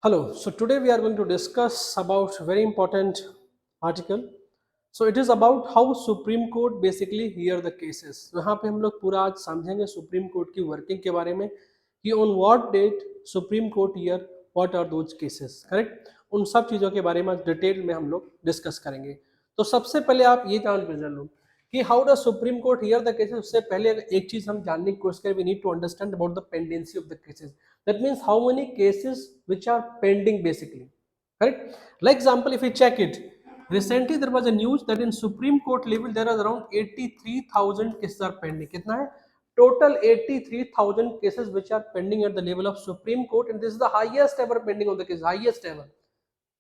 Hello. So today we are going to discuss about very important article. So it is about how Supreme Court basically hear the cases. तो यहाँ पे हम लोग पूरा आज समझेंगे सुप्रीम कोर्ट की वर्किंग के बारे में कि on what date Supreme Court hear what are those cases, correct. उन सब चीज़ों के बारे में डिटेल में हम लोग डिस्कस करेंगे। तो सबसे पहले आप ये जान लो कि how the supreme Court hear the cases. उससे पहले एक चीज हम जानने की कोशिश करें, we need to understand about the pendency of the cases. That means how many cases which are pending basically, correct? Like example, if we check it, recently there was a news that in Supreme Court level there are around 83,000 cases are pending. कितना है? Total 83,000 cases which are pending at the level of Supreme Court, and this is the highest ever pending of the case, highest ever.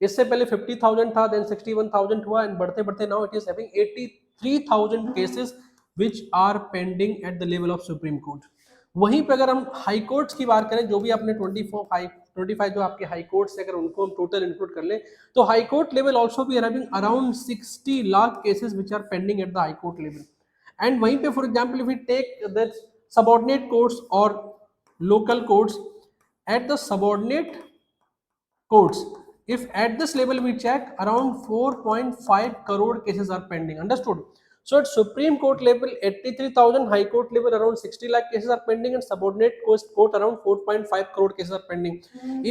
इससे पहले 50,000 था, then 61,000 हुआ, and बढ़ते बढ़ते now it is having 83,000 cases which are pending at the level of Supreme Court. वहीं पे अगर हम हाई कोर्ट्स की बात करें, जो भी आपने 25 जो आपके हाई कोर्ट्स है, अगर उनको हम टोटल इंक्लूड कर ले तो हाई कोर्ट लेवल ऑल्सो भी having around 60 lakh cases which are pending at the high court level. And वहीं पे for example if we take that subordinate courts और local courts, at the subordinate courts, if at this level we check, around 4.5 crore cases are pending, understood? So at Supreme Court level 83,000, High Court level around 60 lakh cases are pending, and subordinate court around 4.5 crore cases are pending.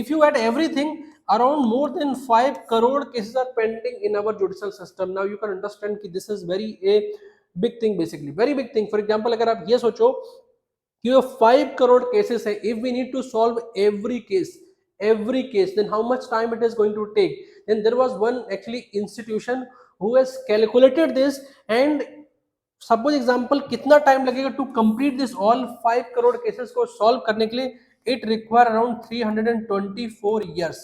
If you add everything, around more than 5 crore cases are pending in our judicial system. Now you can understand कि this is very a big thing, basically very big thing. For example, अगर आप ये सोचो कि वो 5 crore cases है, if we need to solve every case, then how much time it is going to take? Then there was one actually institution who has calculated this, and suppose example कितना time लगेगा to complete this all 5 crore cases को solve करने के लिए, it require around 324 years.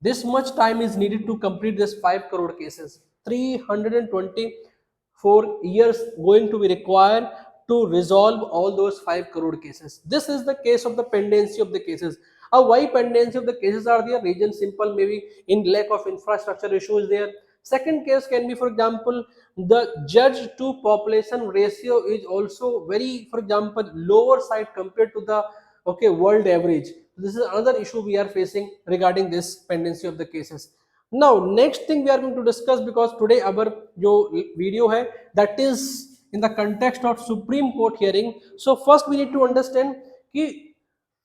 This much time is needed to complete this 5 crore cases. 324 years going to be required to resolve all those 5 crore cases. This is the case of the pendency of the cases. Why pendency of the cases are there? Reason simple, maybe in lack of infrastructure issues there. Second case can be, for example, the judge to population ratio is also very, for example, lower side compared to the world average. This is another issue we are facing regarding this pendency of the cases. Now next thing we are going to discuss, because today our जो video है that is in the context of Supreme Court hearing. So first we need to understand कि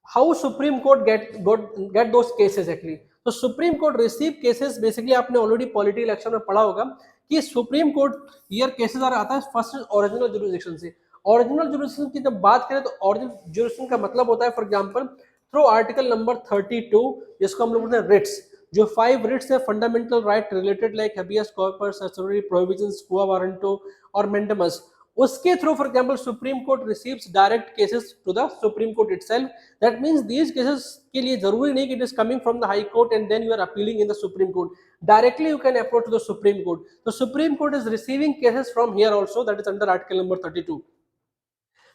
how Supreme Court get those cases actually. तो supreme court receive cases, basically आपने already polity election में पढ़ा होगा कि Supreme court year cases आता है first original jurisdiction से। ओरिजिनल जुरिसडिक्शन की जब बात करें तो ओरिजिनल जुरिसडिक्शन का मतलब होता है, for example through article number 32, जिसको हम लोग बोलते हैं रिट्स, जो 5 रिट्स है fundamental right related like habeas corpus, statutory provisions, quo warranto और मेंडेमस, उसके through for example supreme court receives direct cases to the supreme court itself. That means these cases के लिए जरूरी नहीं कि it is coming from the high court and then you are appealing in the supreme court. Directly you can approach to the supreme court. तो supreme court is receiving cases from here also, that is under article number 32.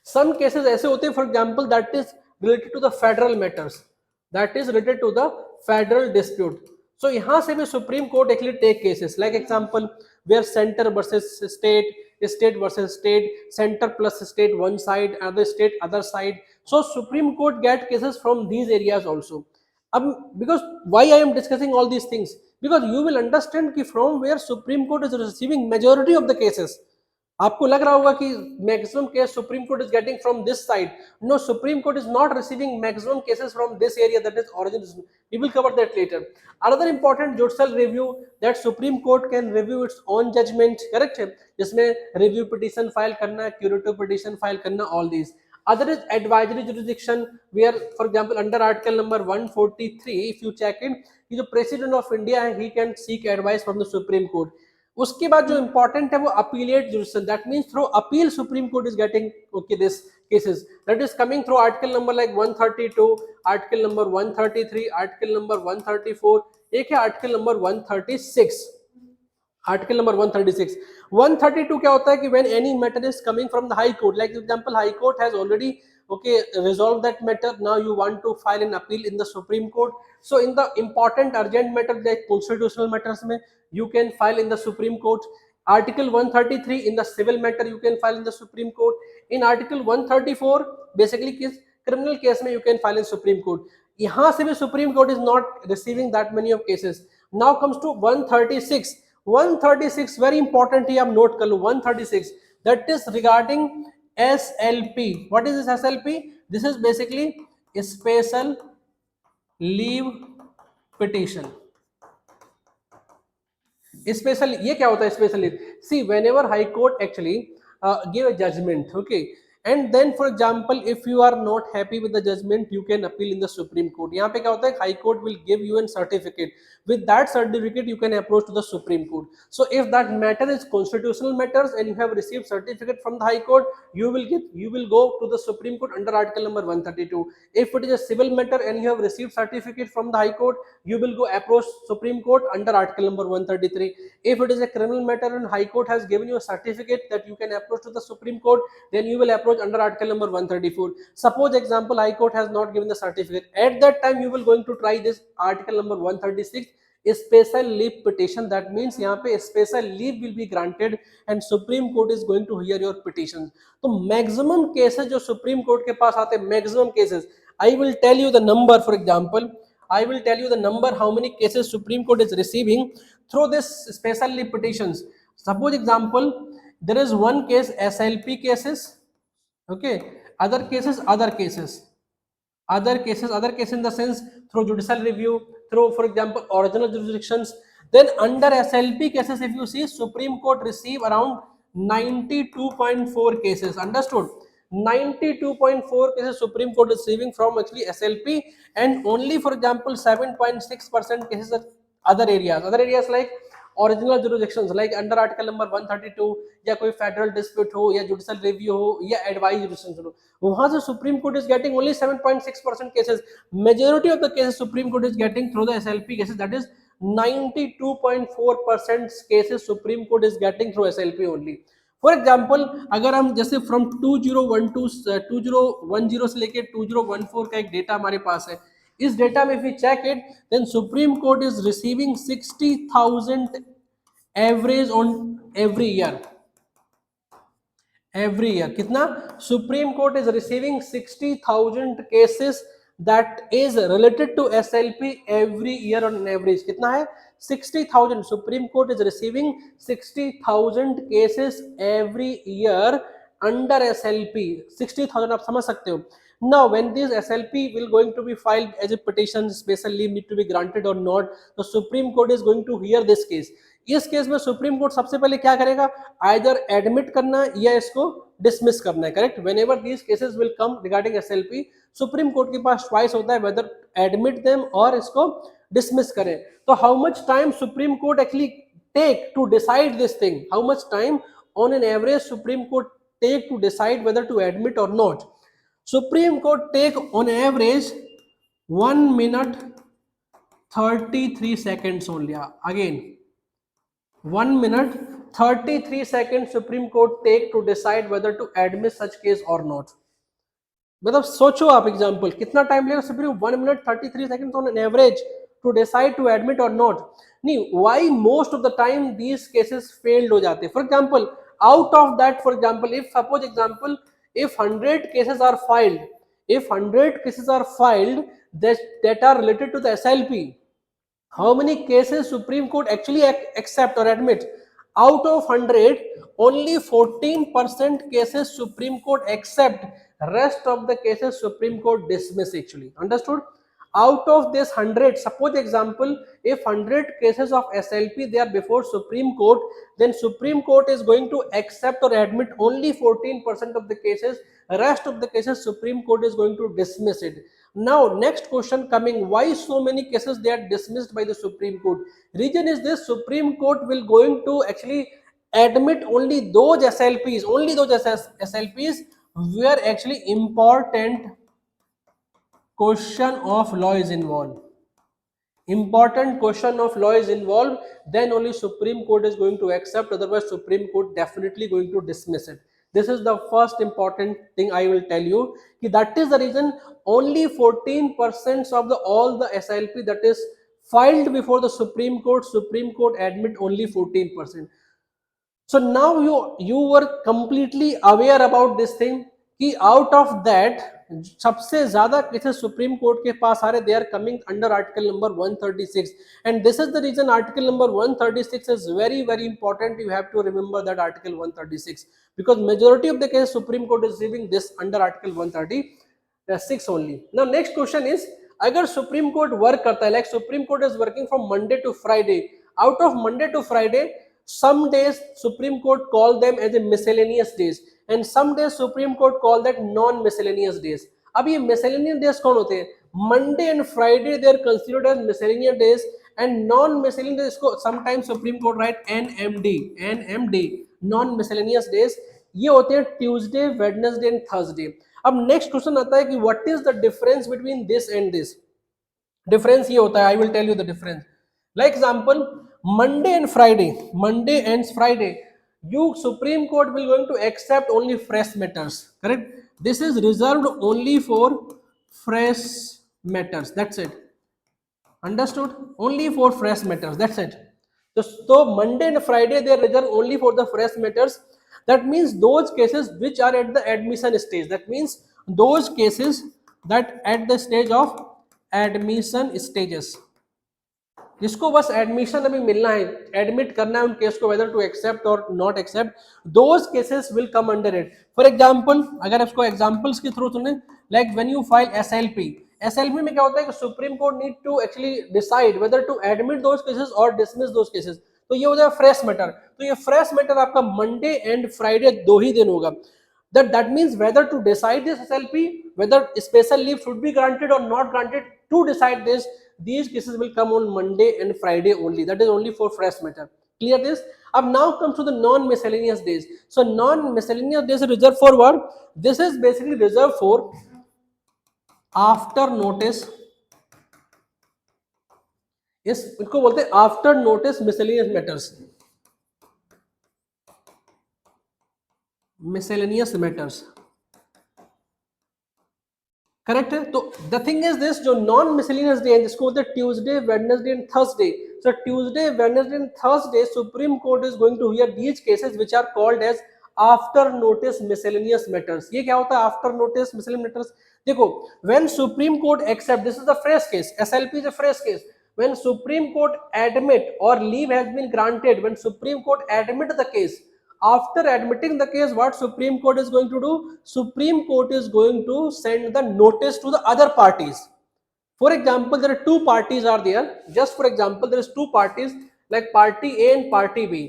Some cases ऐसे होते हैं for example that is related to the federal matters, that is related to the federal dispute. So यहां से भी supreme court actually take cases like example where centre versus state, state versus state, center plus state one side, other state other side. So Supreme Court get cases from these areas also. Because why I am discussing all these things, because you will understand कि from where Supreme Court is receiving majority of the cases. आपको लग रहा होगा कि maximum case Supreme court is getting from this side. No, Supreme court is not receiving maximum cases from this area, that is origin. We will cover that later. Another important judicial review, that Supreme Court can review its own judgment, correct है, जिसमें review petition file करना, curative petition file करना, all these. Other is advisory jurisdiction, where for example under article number 143 if you check it, जो president of India है, he can seek advice from the Supreme Court. उसके बाद जो important है वो appellate jurisdiction, that means through appeal supreme court is getting this cases, that is coming through article number like 132, article number 133, article number 134, एक है article number 136. Article number 136, 132 क्या होता है कि when any matter is coming from the high court, like example high court has already resolve that matter, now you want to file an appeal in the Supreme Court. So in the important urgent matter like constitutional matters mein you can file in the Supreme Court. Article 133 in the civil matter you can file in the Supreme Court. In article 134 basically criminal case mein you can file in Supreme Court. यहाँ से भी supreme court is not receiving that many of cases. Now comes to 136. 136 very important, ये आप note कर लो. 136 that is regarding SLP. What is this SLP? This is basically special leave petition. Special, ये क्या होता है specially? See whenever High Court actually give a judgment, okay, and then for example if you are not happy with the judgment you can appeal in the supreme court. यहाँ पे क्या होता है, high court will give you a certificate. With that certificate you can approach to the supreme court. So if that matter is constitutional matters and you have received certificate from the high court, you will go to the supreme court under article number 132. If it is a civil matter and you have received certificate from the high court, you will go approach supreme court under article number 133. If it is a criminal matter and high court has given you a certificate that you can approach to the supreme court, then you will approach under article number 134. Suppose example high court has not given the certificate, at that time you will going to try this article number 136 special leave petition. That means यहाँ पे special leave will be granted and supreme court is going to hear your petitions. तो maximum cases जो supreme court के पास आते हैं, maximum cases, I will tell you the number. For example, I will tell you the number how many cases Supreme Court is receiving through this special leave petitions. Suppose example, there is one case SLP cases, okay, other cases in the sense through judicial review, through for example original jurisdictions. Then under SLP cases, if you see, Supreme Court receive around 92.4 cases. Understood? 92.4 cases Supreme Court is receiving from actually SLP, and only for example 7.6% cases are other areas like original jurisdictions, like under article number 132 या कोई federal dispute हो या judicial review हो या advice judicial हो, वहां से supreme court is getting only 7.6% cases. Majority of the cases supreme court is getting through the SLP cases, that is 92.4% cases supreme court is getting through SLP only. For example अगर हम जैसे from 2010 से लेके 2014 का एक data हमारे पास है, इस डेटा में if we check it, then Supreme Court is receiving 60,000 average on every year. कितना? Supreme Court is receiving 60,000 cases that is related to SLP every year on average. कितना है? 60,000. Supreme Court is receiving 60,000 cases every year under SLP. 60,000 आप समझ सकते हो. Now when this SLP will going to be filed as a petition, special leave need to be granted or not, the Supreme Court is going to hear this case. इस case में supreme court सबसे पहले क्या करेगा? Either admit करना या इसको dismiss करना है. Correct? Whenever these cases will come regarding SLP, Supreme Court के पास चॉइस होता है वेदर एडमिट देम और इसको डिसमिस करें. तो how much time Supreme court actually take to decide this thing? How much time on an average Supreme Court take to decide whether to admit or not? Supreme Court take on average 1 minute 33 seconds only. Again, 1 minute 33 seconds Supreme Court take to decide whether to admit such case or not. मतलब सोचो आप example, कितना time लेगा supreme? 1 minute 33 seconds on an average to decide to admit or not. नहीं, why most of the time these cases failed हो जाते? For example, out of that, for example, if suppose example, if 100 cases are filed, that are related to the SLP, how many cases Supreme Court actually accept or admit? Out of 100, only 14% cases Supreme Court accept, rest of the cases Supreme Court dismiss actually. Understood? Out of this 100, suppose example, if 100 cases of SLP they are before Supreme Court, then Supreme Court is going to accept or admit only 14% of the cases, rest of the cases Supreme Court is going to dismiss it. Now next question coming, why so many cases they are dismissed by the Supreme Court? Reason is this: Supreme Court will going to actually admit only those SLPs where actually important question of law is involved. Then only Supreme Court is going to accept, otherwise Supreme Court definitely going to dismiss it. This is the first important thing I will tell you. That is the reason only 14% of all the SLP that is filed before the Supreme Court admit only 14%. So now you were completely aware about this thing. Out of that सबसे ज्यादा cases supreme Court के पास आ रहे, they are coming under article number 136, and this is the reason article number 136 is very very important. You have to remember that article 136 because majority of the cases supreme court is receiving this under article 136 only. Now next question is, अगर Supreme Court work करता है, like Supreme court is working from Monday to Friday, out of Monday to Friday some days supreme court call them as a miscellaneous days and some days supreme court call that non miscellaneous days. अब ये miscellaneous days कौन होते हैं? Monday and Friday they are considered as miscellaneous days and non miscellaneous days को sometimes supreme court write NMD non miscellaneous days, ये होते हैं Tuesday, Wednesday and Thursday. अब next question आता है कि what is the difference between this and this? Difference ये होता है, I will tell you the difference. Like example, Monday and Friday, you Supreme Court will going to accept only fresh matters, correct? This is reserved only for fresh matters, that's it. Understood? Only for fresh matters, that's it. So Monday and Friday they are reserved only for the fresh matters. That means those cases which are at the admission stage, that means those cases that at the stage of admission stages, जिसको बस admission अभी मिलना है, admit करना है उन case को, whether to accept और not accept, those cases will come under it. For example अगर इसको एग्जांपल्स के थ्रू सुने, like when you file SLP, SLP में क्या होता है कि Supreme Court need to actually decide whether to admit those cases और डिसमिस दोज केसेस, तो ये हो जाए फ्रेश मैटर. तो ये फ्रेश मैटर आपका मंडे एंड फ्राइडे 2 ही दिन होगा. that means whether to decide this SLP, whether special leave should be granted or not granted, to decide this, these cases will come on Monday and Friday only. That is only for fresh matter. Clear this? अब now comes to the non miscellaneous days. So non miscellaneous days are reserved for what? This is basically reserved for after notice. इसको बोलते हैं after notice miscellaneous matters. Miscellaneous matters correct है. तो the thing is this, जो non miscellaneous day है जिसको बोलते हैं Tuesday, Wednesday and Thursday. So Tuesday, Wednesday and Thursday Supreme court is going to hear these cases which are called as after notice miscellaneous matters. ये क्या होता है after notice miscellaneous matters? देखो, when Supreme Court accept, this is the fresh case, SLP is a fresh case. When Supreme Court admit or leave has been granted, when Supreme Court admit the case, after admitting the case, what Supreme Court is going to do? Supreme Court is going to send the notice to the other parties. For example, there are two parties are there. Just for example, there is two parties like party A and party B.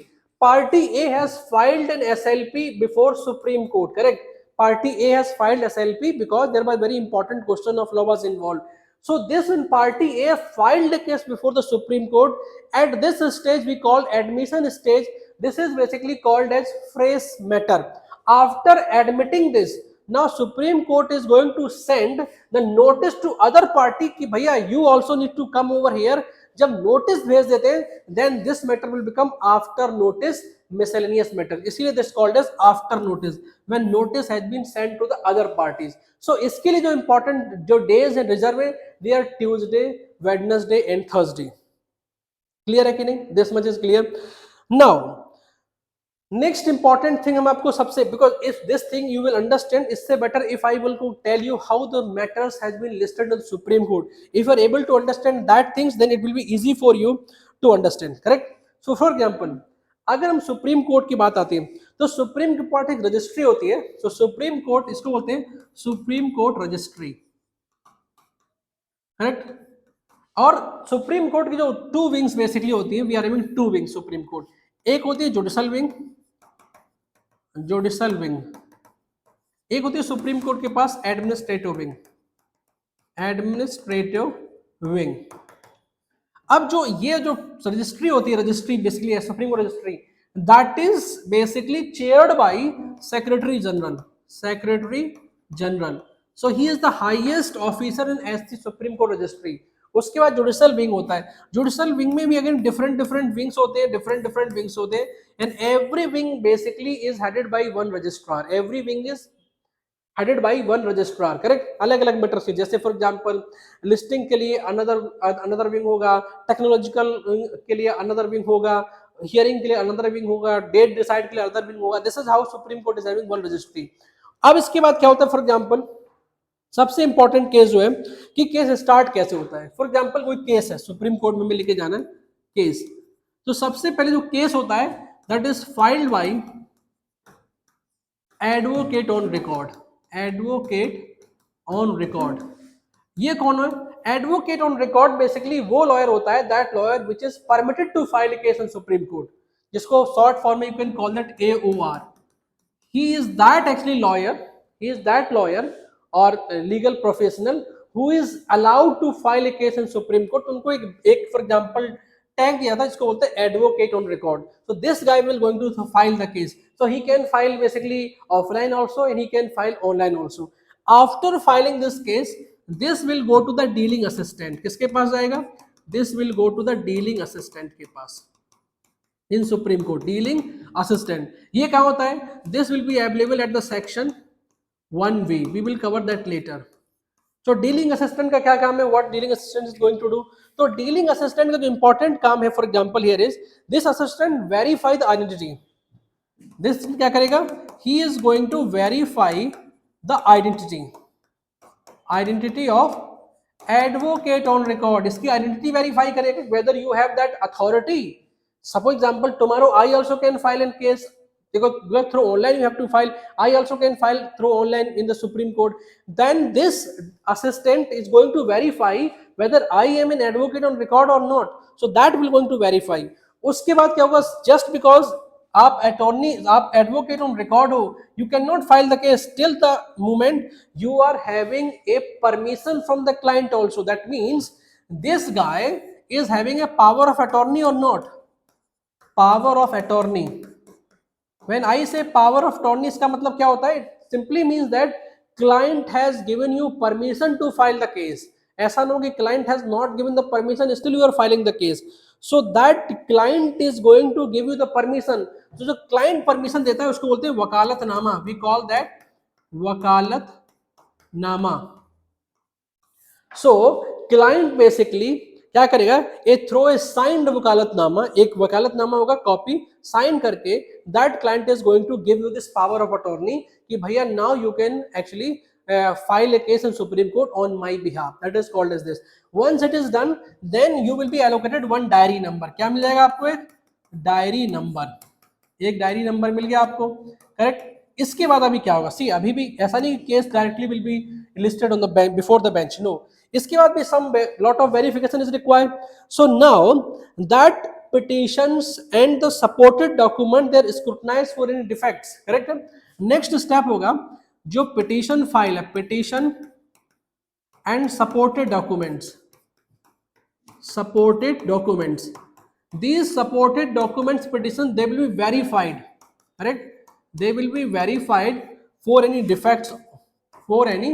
Party A has filed an SLP before Supreme Court, correct? Party A has filed SLP because there was very important question of law was involved. So this when party A filed a case before the Supreme Court, at this stage we call admission stage. This is basically called as fresh matter. After admitting this, now Supreme Court is going to send the notice to other party कि भैया you also need to come over here. जब notice भेज देते हैं then this matter will become after notice miscellaneous matter. इसीलिए this called as after notice when notice has been sent to the other parties. So इसके लिए जो important जो days है रिजर्व है, they are Tuesday, Wednesday and Thursday. Clear है कि नहीं? This much is clear. Now next important thing हम आपको सबसे, because if this thing you will understand, इससे better if I will to tell you how the matters has been listed in Supreme Court. If you are able to understand that things, then it will be easy for you to understand, correct? So for example, अगर हम supreme Court की बात आती है तो supreme Court एक registry होती है. तो सुप्रीम कोर्ट इसको बोलते हैं सुप्रीम कोर्ट रजिस्ट्री, करेक्ट? और सुप्रीम कोर्ट की जो टू विंग्स बेसिकली होती है, we are having two wings Supreme Court. एक होती है जुडिशल विंग, जुडिशल विंग. एक होती है सुप्रीम कोर्ट के पास एडमिनिस्ट्रेटिव विंग, एडमिनिस्ट्रेटिव विंग. अब जो ये जो रजिस्ट्री होती है, registry basically supreme Court registry, that is basically chaired by secretary general, secretary general. So he is the highest officer in S the supreme Court registry. उसके बाद judicial wing होता है. जुडिशल विंग में भी again different different wings होते हैं, different different wings होते हैं, and every wing basically is headed by one registrar. Every wing is headed by one registrar, correct? अलग अलग मैटर्स के, जैसे फॉर एग्जांपल लिस्टिंग के लिए अनदर विंग होगा, टेक्नोलॉजिकल के लिए अनदर विंग होगा, हियरिंग के लिए अनदर विंग होगा, डेट डिसाइड के लिए अनदर विंग होगा. This is how supreme court is having one registry. अब इसके बाद क्या होता है, फॉर एग्जांपल सबसे इंपॉर्टेंट केस जो है कि केस स्टार्ट कैसे होता है। फॉर एग्जांपल कोई केस है, सुप्रीम कोर्ट में लेके जाना है केस, तो सबसे पहले जो केस होता है that is filed by advocate on record. Advocate on record, ये कौन है? एडवोकेट ऑन रिकॉर्ड बेसिकली वो लॉयर होता है, that lawyer which is permitted to file a case in Supreme Court, जिसको शॉर्ट फॉर्म में you can call that AOR। he is that actually lawyer, he is that lawyer or legal professional who is allowed to file a case in supreme court। उनको एक for example tag दिया था, इसको बोलते हैं advocate on record. so this guy will going to file the case, so he can file basically offline also and he can file online also। after filing this case, this will go to the dealing assistant। किसके पास जाएगा? this will go to the dealing assistant के पास in Supreme Court. Dealing assistant ये क्या होता है? This will be available at the section 1V, we will cover that later. तो dealing assistant का क्या काम है? What dealing assistant is going to do? तो डीलिंग असिस्टेंट का जो इंपॉर्टेंट काम है, for example here is this assistant verify the identity. This क्या करेगा? He is going to verify the identity of advocate on record. इसकी identity verify करेगा, whether you have that authority. Suppose example, tomorrow I also can file in case, because through online you have to file, I also can file through online in the Supreme Court। Then this assistant is going to verify whether I am an advocate on record or not, so that will going to verify। उसके बाद क्या होगा? just because आप attorney, आप advocate on record हो, you cannot file the case till the moment you are having a permission from the client also। that means this guy is having a power of attorney or not? Power of attorney. When I say power of attorney, इसका मतलब क्या होता है? Simply means that client has given you permission to file the case. ऐसा ना हो कि client has not given the permission, still you are filing the case. So that client is going to give you the permission. तो जो client permission देता है उसको बोलते हैं vakalatnama. We call that वकालतनामा। So client basically क्या करेगा? ए थ्रो ए signed वकालतनामा, एक वकालतनामा होगा कॉपी साइन करके, that client is going to give you this power of attorney कि भैया now you can actually file a case in supreme court on my behalf। that is called as this। once it is done, then you will be allocated one diary number। क्या मिल जाएगा आपको? एक diary number, एक diary number मिल गया आपको, correct. इसके बाद अभी क्या होगा? सी अभी भी ऐसा नहीं case directly will be listed on the bench, before the bench, no. इसके बाद भी some lot of verification is required. So now that petitions and the supported document they are scrutinized for any defects, correct। Next step होगा जो petition file है, petition and supported documents, supported documents, these supported documents petition they will be verified, correct, they will be verified for any defects, for any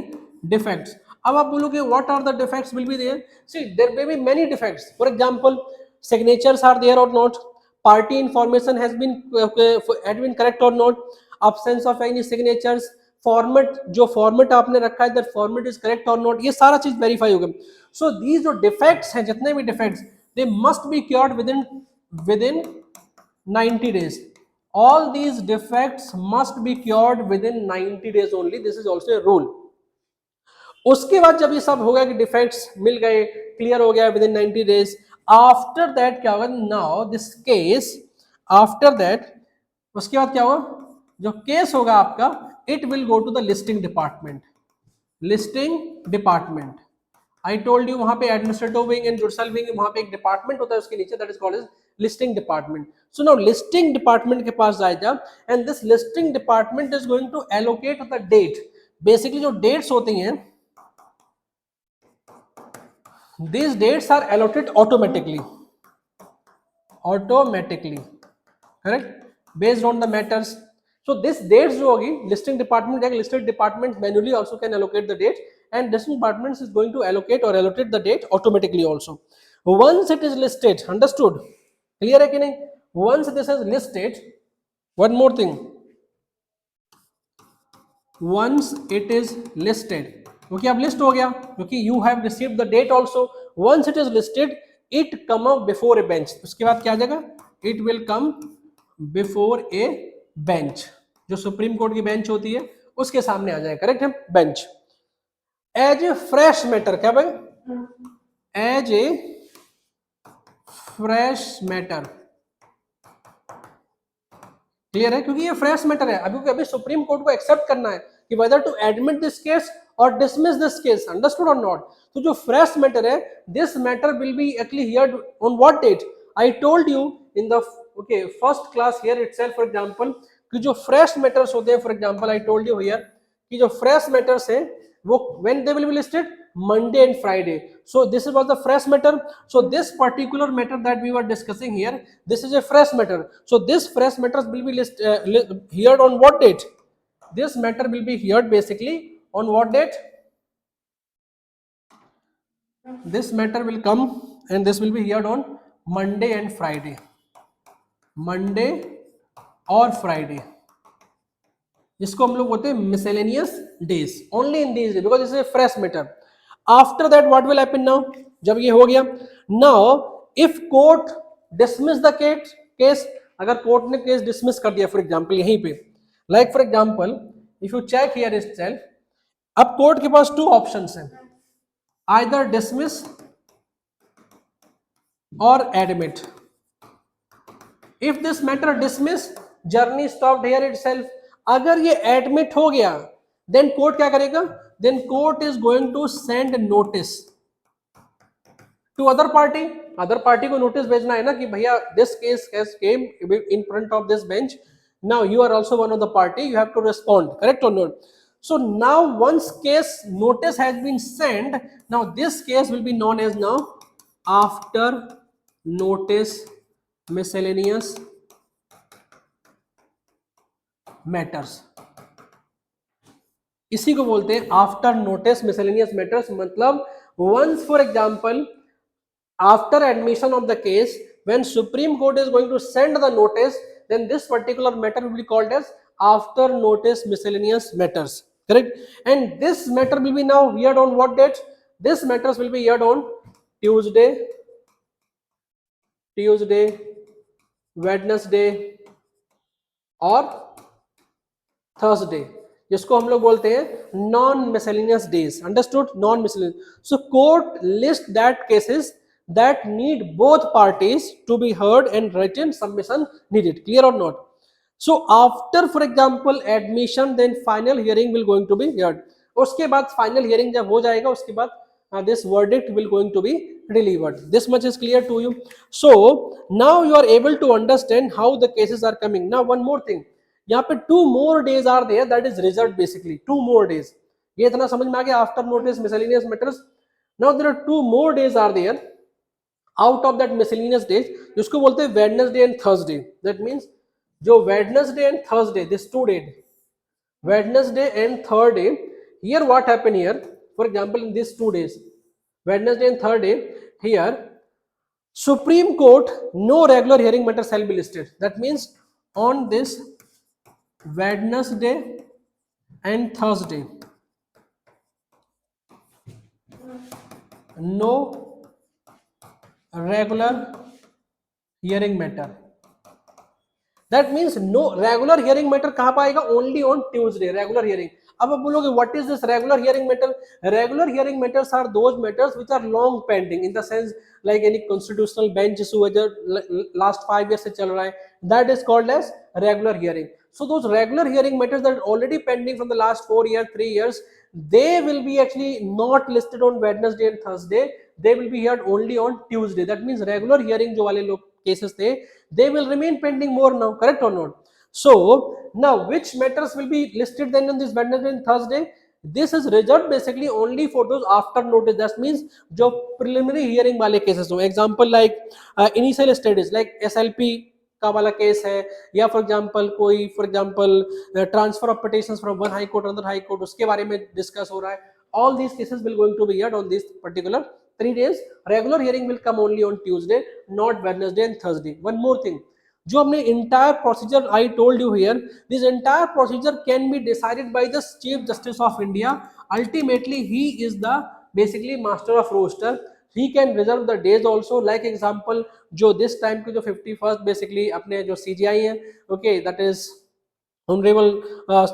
defects। अब आप बोलोगे what are the defects will be there? See, there may be many defects। for example, signatures are there or not, party information has been correct or not, absence of any signatures, format, जो format आपने रखा है that format is correct और not, ये सारा चीज verify होगा। So these जो डिफेक्ट्स हैं, जितने भी defects, they must be cured with in 90 days। All these defects must be cured with in 90 days only, this is also a rule. उसके बाद जब ये सब हो गया कि डिफेक्ट्स मिल गए, क्लियर हो गया within 90 days, after that क्या होगा? Now this case, after that उसके बाद क्या होगा? जो केस होगा आपका, it will go to the listing department. Listing department, I told you वहां पे administrative wing and judicial wing, वहां पे एक डिपार्टमेंट होता है उसके नीचे, that is called as listing department. So now listing department के पास जाएगा and this listing department is going to allocate the date. Basically जो डेट्स होती हैं, these dates are allotted automatically, correct, based on the matters। so this dates जो होगी listing department जाएगा, listed department manually also can allocate the date and listing department is going to allocate or allocate the date automatically also। once it is listed, understood, clear है कि नहीं? once this is listed, one more thing, once it is listed, क्योंकि अब list हो गया, क्योंकि you have received the date also, once it is listed it come up before a bench। उसके बाद क्या आ जाएगा? it will come before a bench, जो सुप्रीम कोर्ट की बेंच होती है उसके सामने आ जाएगा, करेक्ट है, bench. As a fresh matter, क्या भाई, as a fresh matter, clear है, क्योंकि ये फ्रेश मैटर है, अभी अभी सुप्रीम कोर्ट को एक्सेप्ट करना है कि whether to admit this case और डिसमिस दिस केस, अंडरस्टूड और नॉट। तो जो फ्रेश मैटर है, this matter will be actually heard on what date, I told you in the okay first class here itself, for example कि जो fresh matters होते हैं, for example I told you here कि जो fresh matters हैं वो when they will be listed, Monday and Friday. So this was the fresh matter. So this particular matter that we were discussing here, this is a fresh matter. So this fresh matters will be heard on what date? This matter will be heard basically on what date? This matter will come and this will be heard on Monday and Friday. Monday or Friday. जिसको हम लोग बोलते हैं miscellaneous days, only in these days because it's a fresh matter. After that what will happen now, जब ये हो गया, now if court dismiss the case, अगर कोर्ट ने केस डिसमिस कर दिया फॉर एग्जांपल यहीं पे, like for example if you check here itself, अब कोर्ट के पास टू ऑप्शंस हैं, आइदर डिसमिस और admit. If this matter dismiss, journey stopped here itself. अगर ये एडमिट हो गया, देन कोर्ट क्या करेगा, then court is going to send notice to other party. Other party को नोटिस भेजना है ना कि भैया this case has came in front of this bench, now you are also one of the party, you have to respond, correct और not. So now once case notice has been sent, now this case will be known as now after notice miscellaneous matters. इसी को बोलते हैं after notice miscellaneous matters. मतलब once for example after admission of the case, when Supreme Court is going to send the notice, then this particular matter will be called as after notice miscellaneous matters, correct? And this matter will be now heard on what date? This matters will be heard on Tuesday, Wednesday और Thursday, जिसको हम लोग बोलते हैं non miscellaneous days, understood, non miscellaneous. So court list that cases that need both parties to be heard and written submission needed, clear or not? So after for example admission, then final hearing will going to be heard. उसके बाद final hearing जब हो जाएगा, उसके बाद this verdict will going to be delivered. This much is clear to you. So now you are able to understand how the cases are coming. Now one more thing, यहाँ पे 2 more days are there, that is reserved basically 2 more days. ये इतना समझ में आ गया, after notice miscellaneous matters. Now there are 2 more days are there out of that miscellaneous days, जिसको बोलते हैं Wednesday and Thursday. That means जो Wednesday and Thursday, this 2 days, Wednesday and Thursday, here what happen here, for example in this 2 days, Wednesday and Thursday, here supreme court no regular hearing matter shall be listed. That means on this Wednesday and Thursday no regular hearing matter. That means no regular hearing matter कहाँ पाएगा, only on Tuesday regular hearing. अब आप बोलोगे what is this regular hearing matter? Regular hearing matters are those matters which are long pending, in the sense like any constitutional bench issue जो last 5 years से चल रहा है, that is called as regular hearing. So those regular hearing matters that are already pending from the last 4 years, 3 years, they will be actually not listed on Wednesday and Thursday, they will be heard only on Tuesday. That means regular hearing जो वाले लोग cases थे, they will remain pending more now, correct or not? So now which matters will be listed then on this Wednesday and Thursday? This is reserved basically only for those after notice. That means जो preliminary hearing वाले cases हो, example like initial stages like SLP का वाला case है, या for example कोई for example transfer of petitions from one high court another high court, उसके बारे में डिस्कस हो रहा है. All these cases will going to be heard on this particular 3 days. Regular hearing will come only on Tuesday, not Wednesday and Thursday. One more thing, जो हमने entire procedure I told you here, this entire procedure can be decided by the Chief Justice of India. Ultimately, he is the basically master of roster. He can reserve the days also. Like example, जो this time के जो 51st basically अपने जो CGI हैं, okay, that is Honorable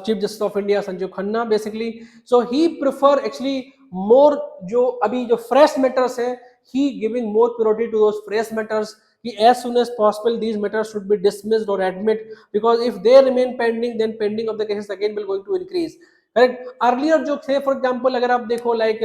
Chief Justice of India Sanjeev Khanna basically. So he prefer actually more जो अभी जो fresh matters है, he giving more priority to those fresh matters, कि as soon as possible these matters should be dismissed or admit, because if they remain pending then pending of the cases again will going to increase. Correct. Earlier जो थे, for example अगर आप देखो like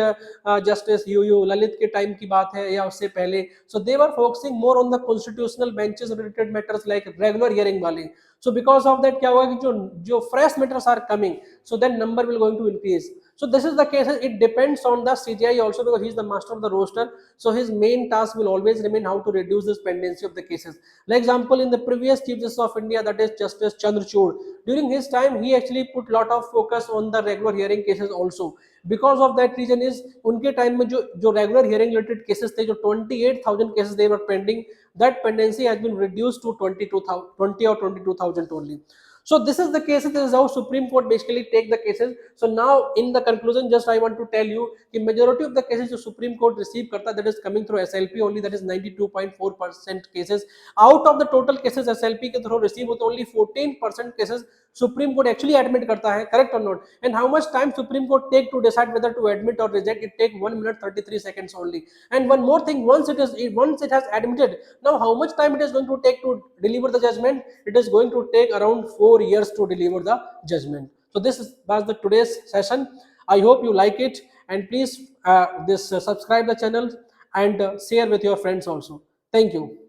justice U Lalit के time की बात है या उससे पहले, so they were focusing more on the constitutional benches related matters like regular hearing वाले. सो बिकॉज ऑफ दैट क्या होगा कि जो जो fresh matters are coming, so then number will going to increase. So this is the case. It depends on the CJI also, because he is the master of the roster. So his main task will always remain how to reduce this pendency of the cases. Like example, in the previous Chief Justice of India, that is Justice Chandrachud, during his time he actually put lot of focus on the regular hearing cases also. Because of that reason is उनके time में जो regular hearing related cases थे, जो 28,000 cases they were pending, that pendency has been reduced to 22,000, 20 or 22,000 only. So this is the cases. This is how Supreme Court basically take the cases. So now in the conclusion, just I want to tell you the majority of the cases the Supreme Court receive karta, that is coming through SLP only, that is 92.4% cases. Out of the total cases SLP के through receive होते only 14% cases Supreme Court actually admit करता है, correct or not? And how much time Supreme Court take to decide whether to admit or reject? It take 1 minute 33 seconds only. And one more thing, once it has admitted, now how much time it is going to take to deliver the judgment? It is going to take around 4 years to deliver the judgment. So was the today's session. I hope you like it, and please subscribe the channel and share with your friends also. Thank you.